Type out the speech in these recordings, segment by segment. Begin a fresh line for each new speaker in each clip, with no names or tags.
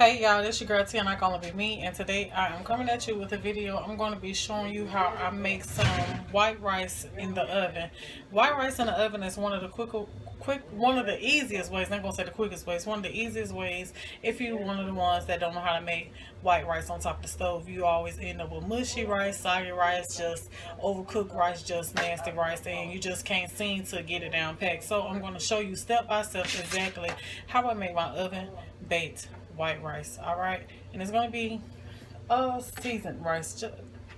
Hey y'all, this your girl T and I Gonna Be Me, and today I am coming at you with a video. I'm going to be showing you how I make some white rice in the oven. White rice in the oven is one of the one of the easiest ways. I'm not gonna say the quickest ways. One of the easiest ways. If you're one of the ones that don't know how to make white rice on top of the stove, you always end up with mushy rice, soggy rice, just overcooked rice, just nasty rice, and you just can't seem to get it down packed. So I'm going to show you step by step exactly how I make my oven baked white rice. All right, and it's going to be seasoned rice,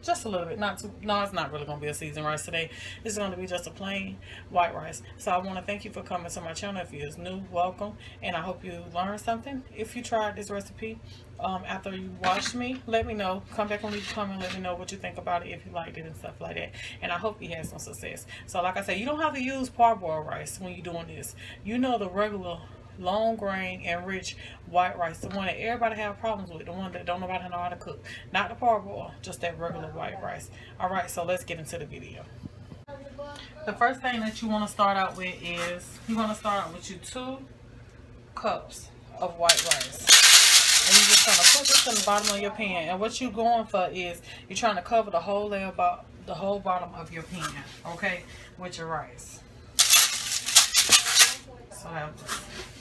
just a little bit, not too. No, it's not really going to be a seasoned rice today. It's going to be just a plain white rice. So I want to thank you for coming to my channel. If you're new, welcome, and I hope you learned something. If you tried this recipe after you watched me, let me know. Come back and leave a comment, let me know what you think about it, if you liked it and stuff like that, and I hope you had some success. So like I said, you don't have to use parboiled rice when you're doing this. You know, the regular long grain and rich white rice, the one that everybody have problems with, the one that don't nobody know how to cook, not the parboiled, just that regular white rice. All right, so let's get into the video. The first thing that you want to start out with is you want to start out with your 2 cups of white rice, and you're just trying to put this in the bottom of your pan. And what you're going for is you're trying to cover the whole layer, about the whole bottom of your pan, okay, with your rice. So I have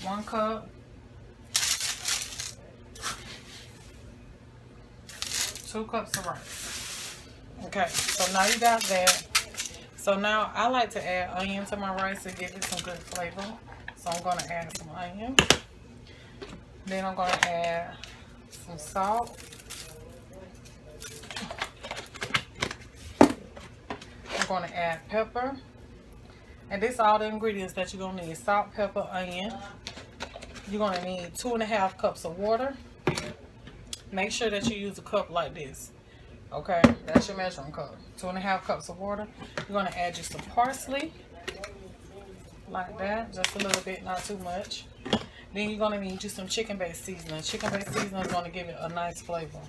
1 cup, 2 cups of rice. Okay, so now you got that. So now I like to add onion to my rice to give it some good flavor. So I'm going to add some onion. Then I'm going to add some salt. I'm going to add pepper. And this is all the ingredients that you're going to need: salt, pepper, onion. You're going to need 2.5 cups of water. Make sure that you use a cup like this. Okay, that's your measuring cup. 2.5 cups of water. You're going to add you some parsley. Like that, just a little bit, not too much. Then you're going to need you some chicken-based seasoning. Chicken-based seasoning is going to give it a nice flavor.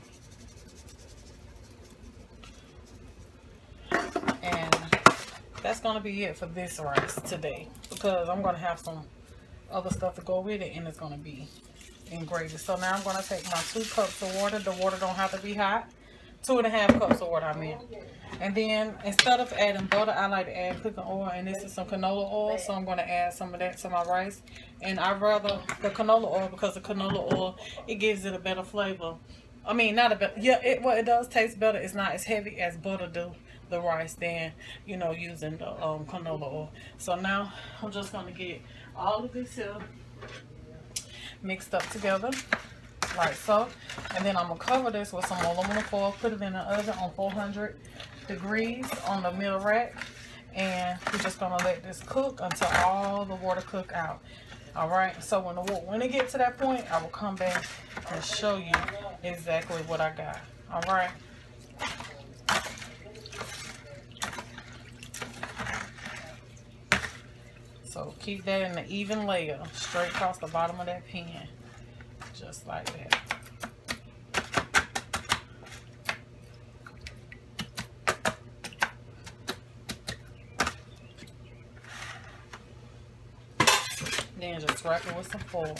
And that's going to be it for this rice today, because I'm going to have some other stuff to go with it, and it's going to be in gravy. So now I'm going to take my 2 cups of water. The water don't have to be hot. 2.5 cups of water, I mean. And then instead of adding butter, I like to add cooking oil, and this is some canola oil, so I'm going to add some of that to my rice. And I rather the canola oil, because the canola oil, it gives it a better flavor. I mean, not a better, yeah, it does taste better. It's not as heavy as butter do the rice than, you know, using the canola oil. So now I'm just going to get all of this here mixed up together like so, and then I'm gonna cover this with some aluminum foil, put it in the oven on 400 degrees on the middle rack, and we're just gonna let this cook until all the water cook out. All right, so when it gets to that point, I will come back and show you exactly what I got. All right. So keep that in an even layer straight across the bottom of that pan, just like that. Then just wrap it with some foil.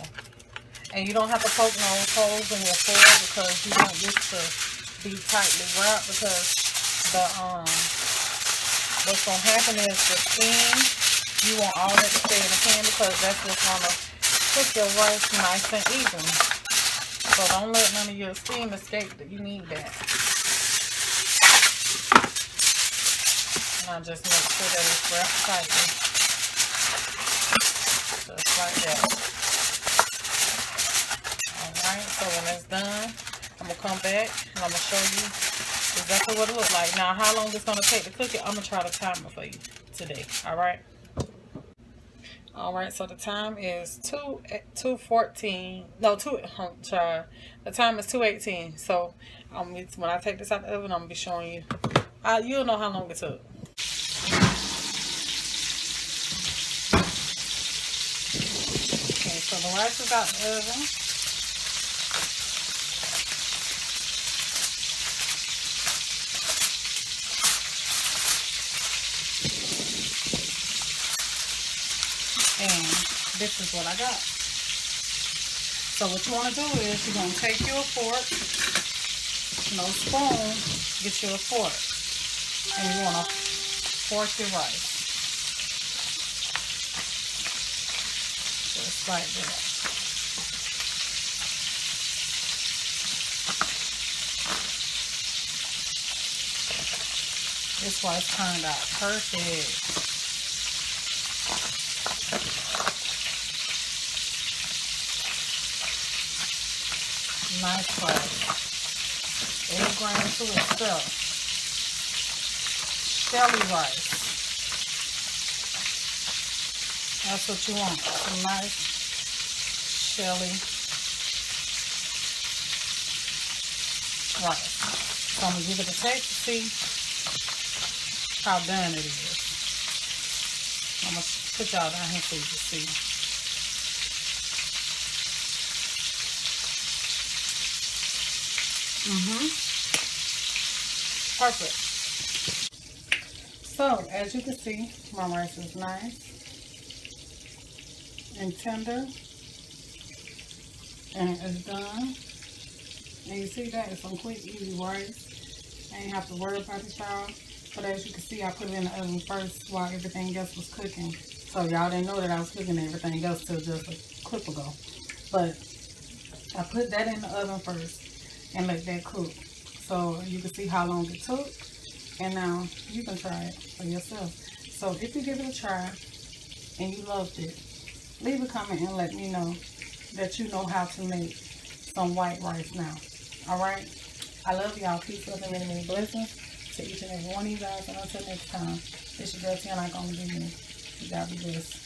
And you don't have to poke no holes in your foil, because you want this to be tightly wrapped, because what's gonna happen is the steam, you want all that to stay in the pan, because that's what's gonna cook your rice nice and even. So don't let none of your steam escape. You need that. Now just make sure that it's wrapped tightly, just like that. Alright, so when it's done, I'm gonna come back and I'm gonna show you exactly what it looks like. Now, how long it's gonna take to cook it, I'm gonna try to time it for you today. Alright. Alright, so the time is 2:14. No, the time is 2:18. So when I take this out the oven, I'm gonna be showing you. You'll know how long it took. Okay, so the rice is out the oven. And this is what I got. So what you want to do is you're going to take your fork, no spoon, get you a fork. And you want to fork your rice. Just like that. This rice turned out perfect. Nice rice. 8 grams to itself. Shelly rice. That's what you want. Some nice shelly rice. So I'm going to give it a taste to see how done it is. I'm going to put y'all down here so you can see. Perfect. So, as you can see, my rice is nice and tender, and it's done. And you see that? It's some quick, easy rice. I ain't have to worry about it, y'all. But as you can see, I put it in the oven first while everything else was cooking. So, y'all didn't know that I was cooking everything else till just a clip ago. But I put that in the oven first and let that cook. So you can see how long it took, and now you can try it for yourself. So if you give it a try and you loved it, leave a comment and let me know that you know how to make some white rice now. Alright? I love y'all. Peace, love, and many, many blessings to each and every one of you guys. And until next time, it's your girl Cant. I'm gonna be me. You gotta be blessed.